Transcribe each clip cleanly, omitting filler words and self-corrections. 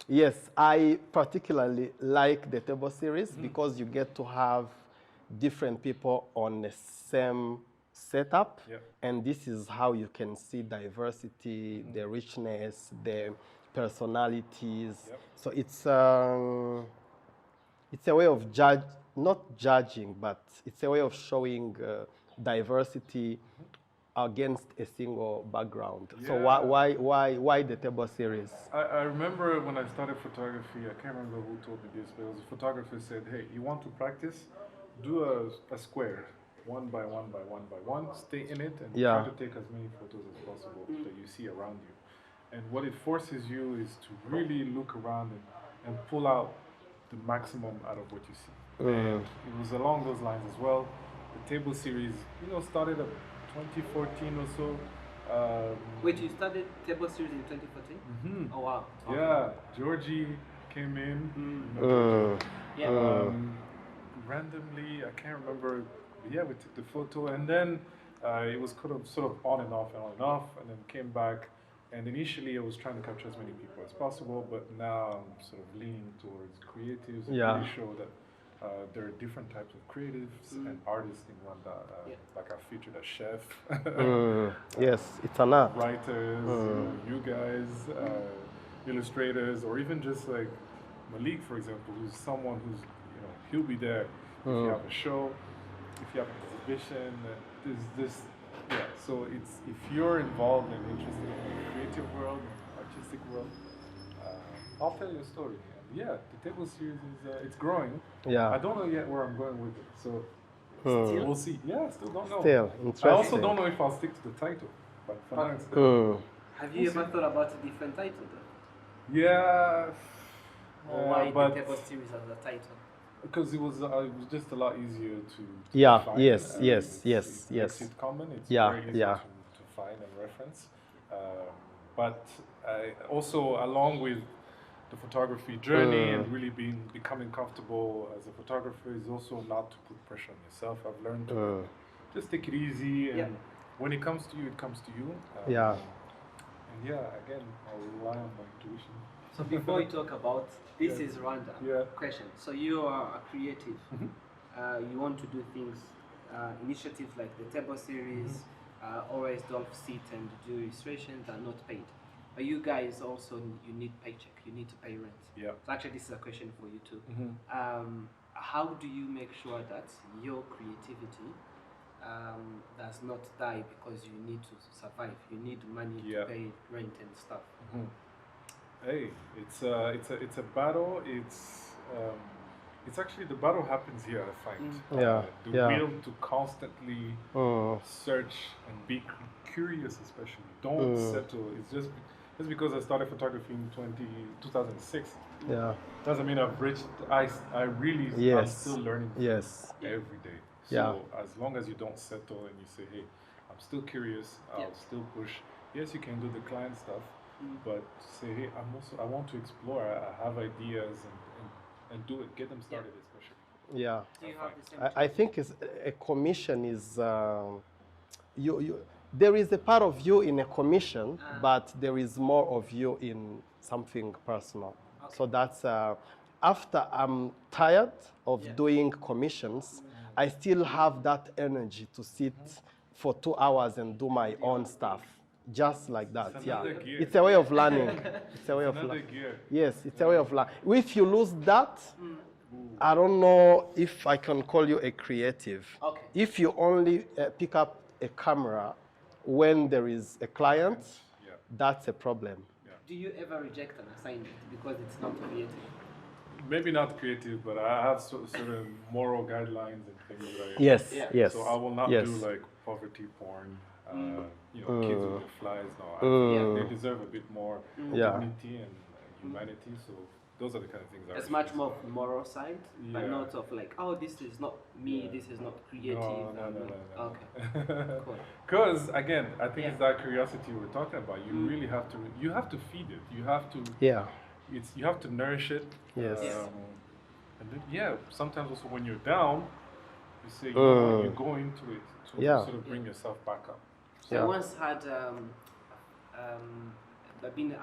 Yes, I particularly like the table series because you get to have different people on the same setup, and this is how you can see diversity, the richness, the personalities. So it's a way of not judging, but it's a way of showing diversity against a single background. So why the table series? I remember when I started photography, I can't remember who told me this, but it was a photographer said, hey, you want to practice? Do a square, one by one by one by one, stay in it, and try to take as many photos as possible that you see around you. And what it forces you is to really look around and pull out the maximum out of what you see. And it was along those lines as well. The table series, started at 2014 or so. Wait, you started table series in 2014? Oh wow! Okay. Yeah, Georgie came in. Randomly, I can't remember. Yeah, we took the photo, and then it was sort of on and off and on and off, and then came back. And initially, I was trying to capture as many people as possible, but now I'm sort of leaning towards creatives and really show that there are different types of creatives and artists in Rwanda. Like I featured a chef. Yes, it's an art. Writers, you guys, illustrators, or even just like Malik, for example, who's someone who's, he'll be there if you have a show, if you have an exhibition. There's this. Yeah, so it's if you're involved and interested in the creative world, artistic world, I'll tell you a story. And yeah, the table series is it's growing. Yeah. I don't know yet where I'm going with it, so we'll see. Yeah, I still don't know. Still interesting. I also don't know if I'll stick to the title, but for now it's Have you ever thought about a different title though? Yeah. Or why the table series as a title? Because it was just a lot easier to define. Yes. Yes. It's common. It's very easy to find and reference. But also along with the photography journey and really becoming comfortable as a photographer is also not to put pressure on yourself. I've learned to just take it easy, and when it comes to you, it comes to you. And again, I'll rely on my intuition. So before we talk about this is Rwanda question. So you are a creative. You want to do things, initiatives like the table series, always don't sit and do illustrations are not paid. But you guys also, you need paycheck, you need to pay rent. So actually this is a question for you too. How do you make sure that your creativity does not die because you need to survive? You need money to pay rent and stuff. Hey, it's a battle. It's actually the battle happens here. I find the will to constantly search and be curious, especially don't settle. It's just because I started photography in 2006. Doesn't mean I've reached. I really I'm still learning every day. So as long as you don't settle and you say, hey, I'm still curious. I'll still push. Yes, you can do the client stuff. But say, hey, I want to explore. I have ideas and do it. Get them started, especially. Yeah. I think a commission is there is a part of you in a commission, but there is more of you in something personal. So that's after I'm tired of doing commissions, I still have that energy to sit for 2 hours and do my own stuff. Just like that, It's a way of learning. It's a way of learning. Yes, it's a way of learning. If you lose that, I don't know if I can call you a creative. If you only pick up a camera when there is a client, that's a problem. Do you ever reject an assignment because it's not creative? Maybe not creative, but I have certain moral guidelines and things that Yes. So I will not do like poverty porn. Kids with the flies. No, they deserve a bit more dignity and humanity. So those are the kind of things. It's much more of the moral side, but not of like, oh, this is not me. This is not creative. No. Okay, cool. Because again, I think it's that curiosity we're talking about. You really have to. You have to feed it. You have to. You have to nourish it. Yes. And then, sometimes also when you're down, you say you go into it to sort of bring yourself back up. So I once had,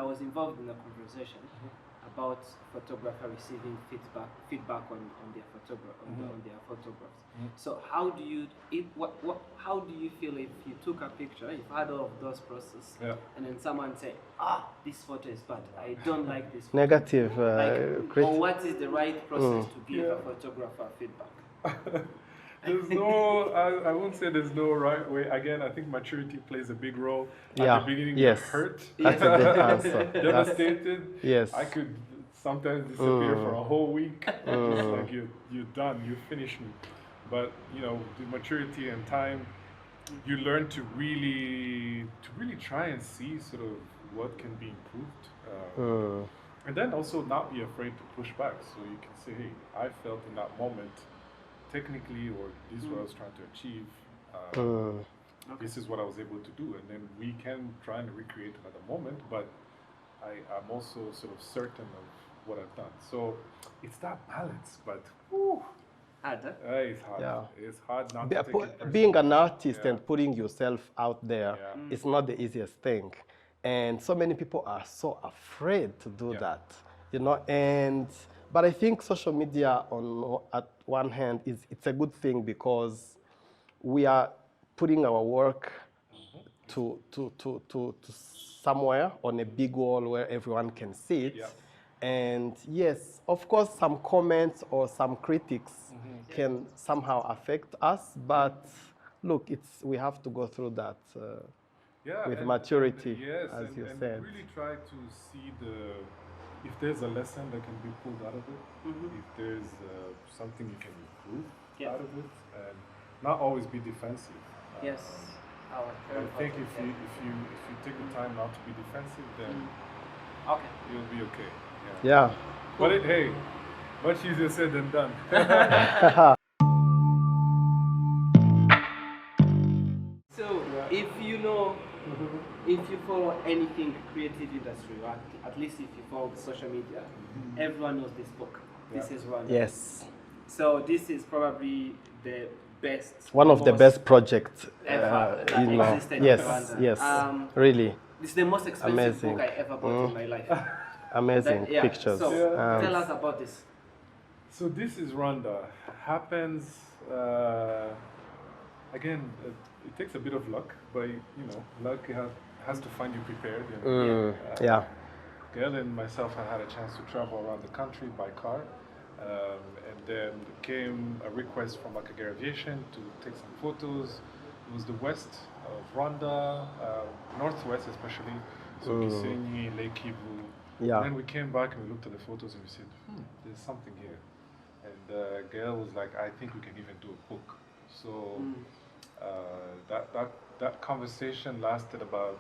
I was involved in a conversation about photographer receiving feedback on their on their photographs. So how do you how do you feel if you took a picture, you've had all of those processes, and then someone say, this photo is bad, I don't like this photo. Negative. Or what is the right process to give a photographer feedback? There's no, I won't say there's no right way. Again, I think maturity plays a big role. At the beginning, you hurt. That's a good answer. Devastated. Yes. I could sometimes disappear for a whole week. It's like you're done, you finish me. But you know, the maturity and time, you learn to really try and see sort of what can be improved. And then also not be afraid to push back. So you can say, hey, I felt in that moment, technically, or this is what I was trying to achieve. This is what I was able to do, and then we can try and recreate it at the moment. But I'm also sort of certain of what I've done. So it's that balance, but it's hard. Yeah. It's hard not to take it personally. Being an artist and putting yourself out there is not the easiest thing, and so many people are so afraid to do that, you know. But I think social media, at one hand, it's a good thing because we are putting our work to somewhere on a big wall where everyone can see it. And yes, of course, some comments or some critics can somehow affect us. But look, we have to go through that with maturity, as you said. Really try to see if there's a lesson that can be pulled out of it, if there's something you can improve out of it, and not always be defensive. I think if you take the time not to be defensive, then you'll be okay. Yeah. But hey, much easier said than done. So if you follow anything creative industry, or at least if you follow social media, everyone knows this book. This is Rwanda. Yes. So this is probably the best. One of the best projects ever existed yes, in Rwanda. Yes, really. This is the most expensive book I ever bought in my life. Amazing pictures. So tell us about this. So this is Rwanda. Happens again. It takes a bit of luck, but luck has to find you prepared. Gail and myself had a chance to travel around the country by car, and then came a request from Akagera Aviation to take some photos. It was the west of Rwanda, northwest especially, so Gisenyi, Lake Kivu. And then we came back and we looked at the photos and we said, there's something here. And Gail was like, I think we can even do a book. So that conversation lasted about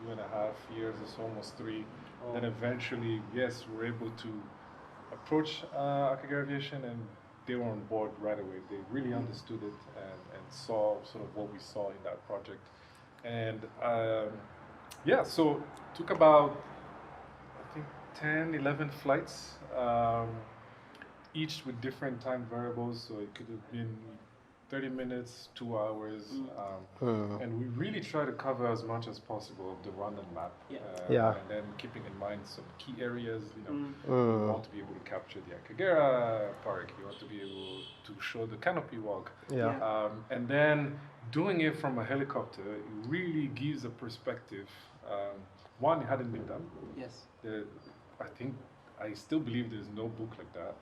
2.5 years, or so, almost 3. Then eventually, yes, we were able to approach Akagera Aviation, and they were on board right away. They really understood it and saw sort of what we saw in that project. And so it took about, I think, 10, 11 flights, each with different time variables. So it could have been 30 minutes, 2 hours, and we really try to cover as much as possible of the Rwandan map. And then keeping in mind some key areas, we want to be able to capture the Akagera Park, we want to be able to show the canopy walk. And then doing it from a helicopter, it really gives a perspective. One, it hadn't been done. I still believe there's no book like that,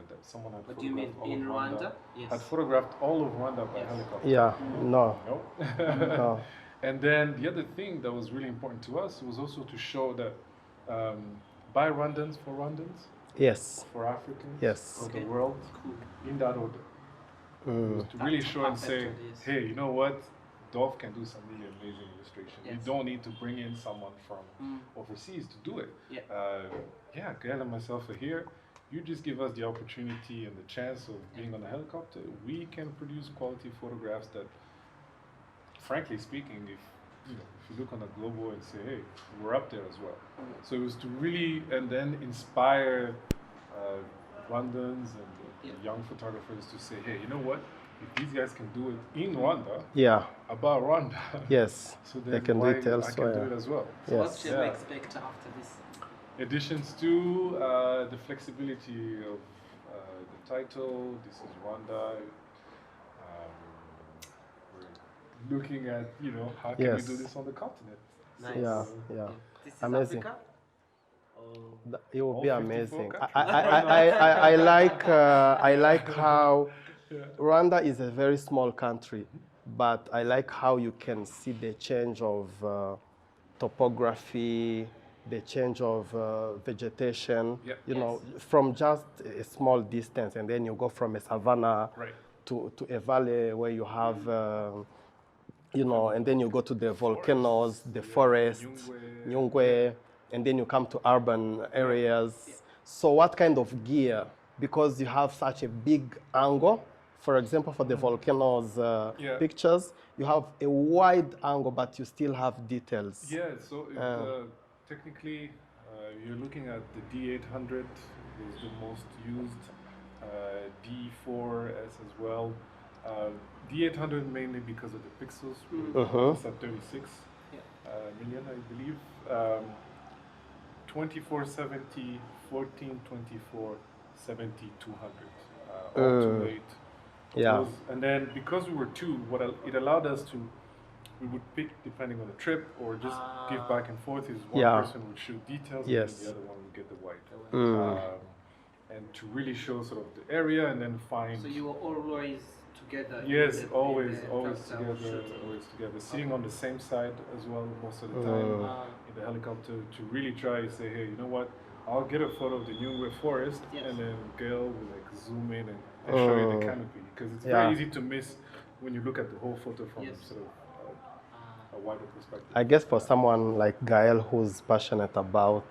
that someone had photographed. What do you mean, in Rwanda? Had photographed all of Rwanda by helicopter. No. And then the other thing that was really important to us was also to show that by Rwandans, for Rwandans, for Africans, for the world, in that order. To really show and say, hey, you know what? Dolph can do some really amazing illustration. You don't need to bring in someone from overseas to do it. Gail and myself are here. You just give us the opportunity and the chance of being on a helicopter. We can produce quality photographs that, frankly speaking, if you look on a global and say, hey, we're up there as well. So it was to really, and then inspire Rwandans and young photographers to say, hey, you know what? If these guys can do it in Rwanda, about Rwanda, yes, so then they can do it I elsewhere. can do it as well. So what should we expect after this? additions to the flexibility of the title. This is Rwanda. We're looking at, how can we do this on the continent? Nice. Yeah. This is Amazing. Africa? It will be All 54 amazing. countries. I like how Rwanda is a very small country, but I like how you can see the change of topography, the change of vegetation, from just a small distance, and then you go from a savanna to a valley where you have, and then you go to the volcanoes, the forests, Nyungwe, and then you come to urban areas. So what kind of gear? Because you have such a big angle, for example, for the volcanoes pictures, you have a wide angle, but you still have details. Yeah, so technically, you're looking at the D800 is the most used, D4S as well. D800 mainly because of the pixels. It's at 36 million, I believe. 2470, 1424, 7200, all 2.8. Yeah. And then because we were two, it allowed us to, we would pick depending on the trip or just give back and forth. Is one person would shoot details and then the other one would get the white. And to really show sort of the area and then find. So you were always together? Yes, always together. Sitting on the same side as well most of the time in the helicopter to really try to say, hey, you know what? I'll get a photo of the Nyungwe forest and then Gail will like zoom in and show you the canopy, because it's very easy to miss when you look at the whole photo from sort of a wider perspective. I guess for someone like Gael who's passionate about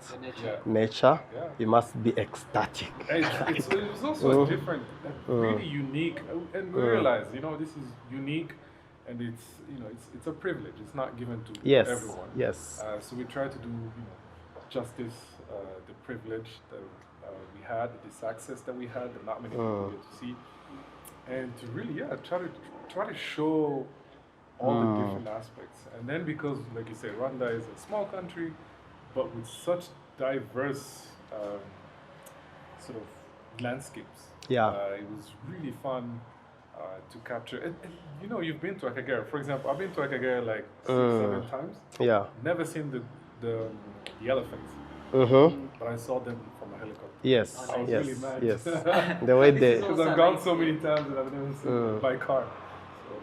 nature, you must be ecstatic. It was also different, really unique, and we realized, this is unique, and it's a privilege. It's not given to everyone. Yes. So we try to do justice, the privilege that we had, this access that we had that not many people get to see, and to really try to show all the different aspects. And then because, like you said, Rwanda is a small country, but with such diverse sort of landscapes. It was really fun to capture. And you've been to Akagera. For example, I've been to Akagera like 6-7 times. Yeah. Never seen the elephants. But I saw them from a helicopter. Yes. I was really mad. Yes. The way they. Because I've gone so many times that I've never seen by car.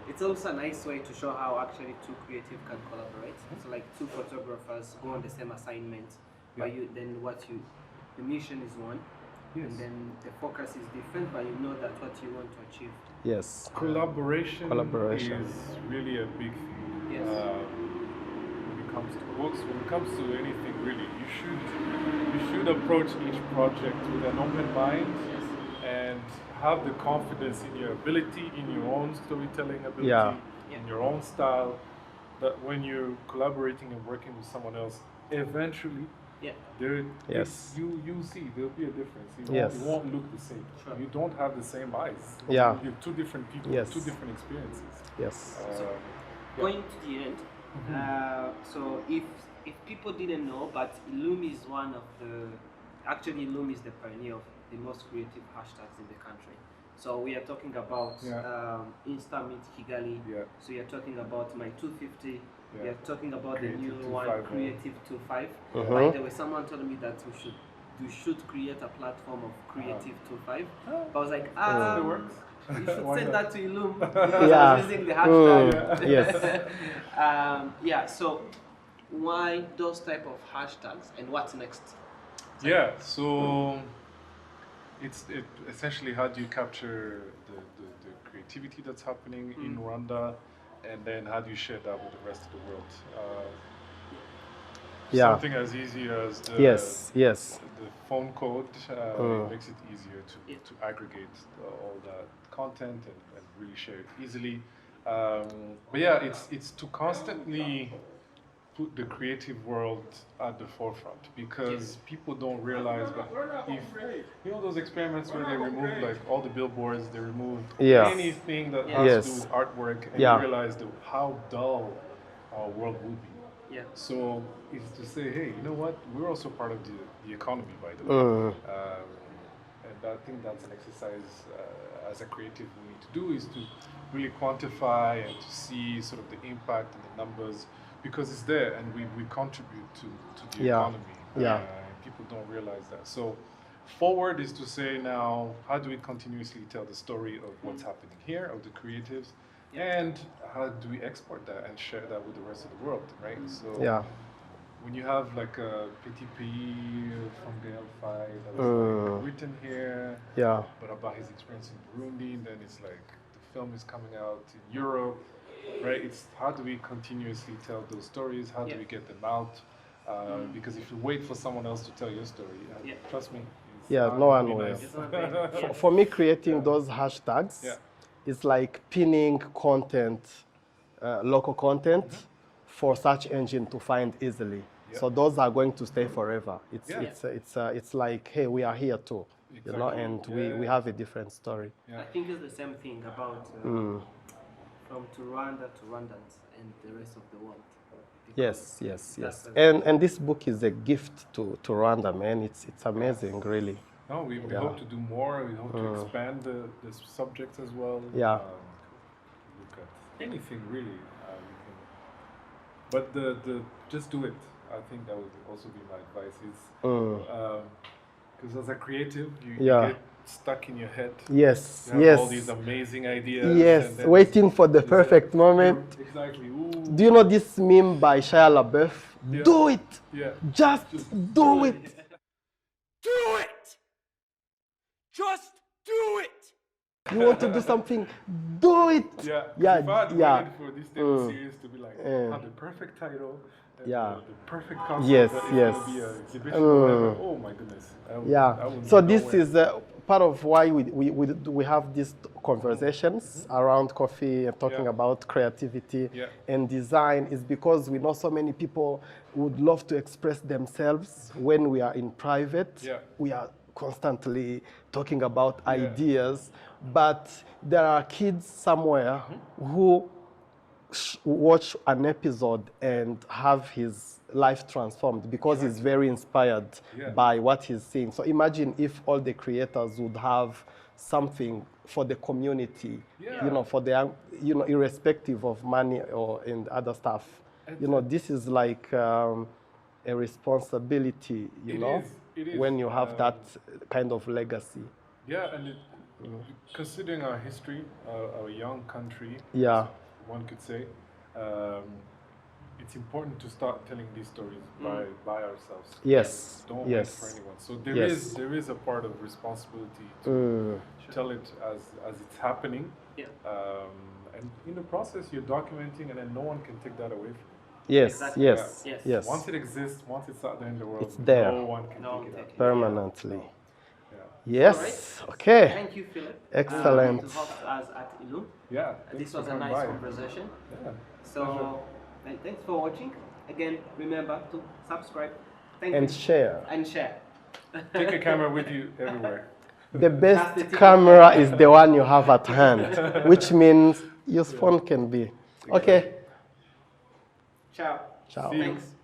It's also a nice way to show how actually two creative can collaborate. So like two photographers go on the same assignment, but the mission is one, and then the focus is different, but you know that what you want to achieve. Yes. Collaboration is really a big thing. Yes. When it comes to books, when it comes to anything really, you should approach each project with an open mind and have the confidence in your ability, in your own storytelling ability, in your own style, that when you're collaborating and working with someone else, eventually, you'll see there'll be a difference. It won't look the same. Sure. You don't have the same eyes. You're two different people, two different experiences. Yes. Going to the end, so if people didn't know, but Illume is Illume is the pioneer of the most creative hashtags in the country. So we are talking about Insta Meet Kigali. So you're talking about My 250. We are talking about Creative the new one, Creative 25. By the way, someone told me that we should create a platform of Creative 25. But I was like, you should send that to Illume because I was using the hashtag. Yes. So why those type of hashtags and what's next? So it's essentially how do you capture the creativity that's happening in Rwanda, and then how do you share that with the rest of the world? Something as easy as the phone code makes it easier to aggregate all that content and really share it easily. It's to constantly put the creative world at the forefront, because people don't realize, but if those experiments where they remove like all the billboards, they remove anything that has to do with artwork, and you realize how dull our world would be Yeah. So it's to say, hey, you know what? We're also part of the economy, by the way. And I think that's an exercise as a creative we need to do, is to really quantify and to see sort of the impact and the numbers, because it's there and we contribute to the economy. And people don't realize that. So forward is to say now, how do we continuously tell the story of what's happening here, of the creatives, and how do we export that and share that with the rest of the world, right? So when you have like a petit pays from Gael Fai that was like written here, but about his experience in Burundi, then it's like the film is coming out in Europe, right? It's how do we continuously tell those stories? How do we get them out? Because if you wait for someone else to tell your story, trust me, no one will. For me, creating those hashtags, it's like pinning content, local content, for search engine to find easily. So those are going to stay forever. It's like, hey, we are here too, you know, and we have a different story. I think it's the same thing about from Rwanda to Rwandans and the rest of the world. Yes. And this book is a gift to Rwanda, man. It's amazing, really. No, we hope to do more. We hope to expand the subjects as well. Yeah. Look at anything really. But the just do it. I think that would also be my advice. Because as a creative, you get stuck in your head. Yes. You have all these amazing ideas. Yes. Waiting for the perfect moment. Exactly. Ooh. Do you know this meme by Shia LaBeouf? Do it. Just do it. Do it! Just do it! You want to do something, do it. If I had waited for this series to be like, have the perfect title, the perfect concept, yes. Be an exhibition, oh my goodness. So this is part of why we have these conversations around coffee and talking about creativity and design, is because we know so many people would love to express themselves when we are in private. We are constantly talking about ideas, but there are kids somewhere who watch an episode and have his life transformed because he's very inspired by what he's seeing. So imagine if all the creators would have something for the community, you know, for the, you know, irrespective of money or and other stuff. You know, this is like a responsibility, you know, when you have that kind of legacy. And considering our history, our young country, one could say, it's important to start telling these stories by ourselves. Don't wait for anyone. So there is a part of responsibility to tell it as it's happening. And in the process, you're documenting, and then no one can take that away from you. Yes. Once it exists, once it's out there in the world, it's there. No one can take it out permanently. Yes. Right. Okay. Thank you, Philip. Excellent. To host us at Illume. This was a nice conversation. So, thanks for watching. Again, remember to subscribe. Share. And share. Take a camera with you everywhere. The best camera is the one you have at hand, which means your phone can be. Okay. Ciao. Ciao. Thanks.